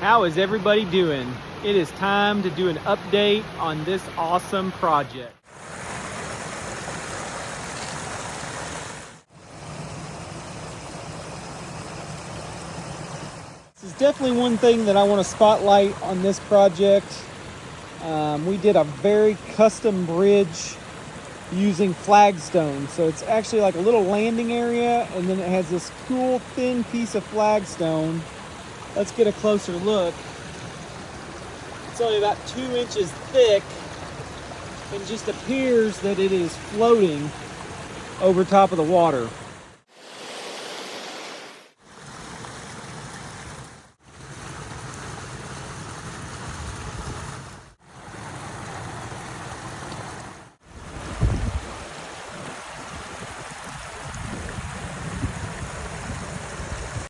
How is everybody doing? It is time to do an update on this awesome project. This is definitely one thing that I want to spotlight on this project. We did a very custom bridge using flagstone. So it's actually like a little landing area, and then it has this cool thin piece of flagstone. Let's get a closer look. It's only about 2 inches thick and just appears that it is floating over top of the water.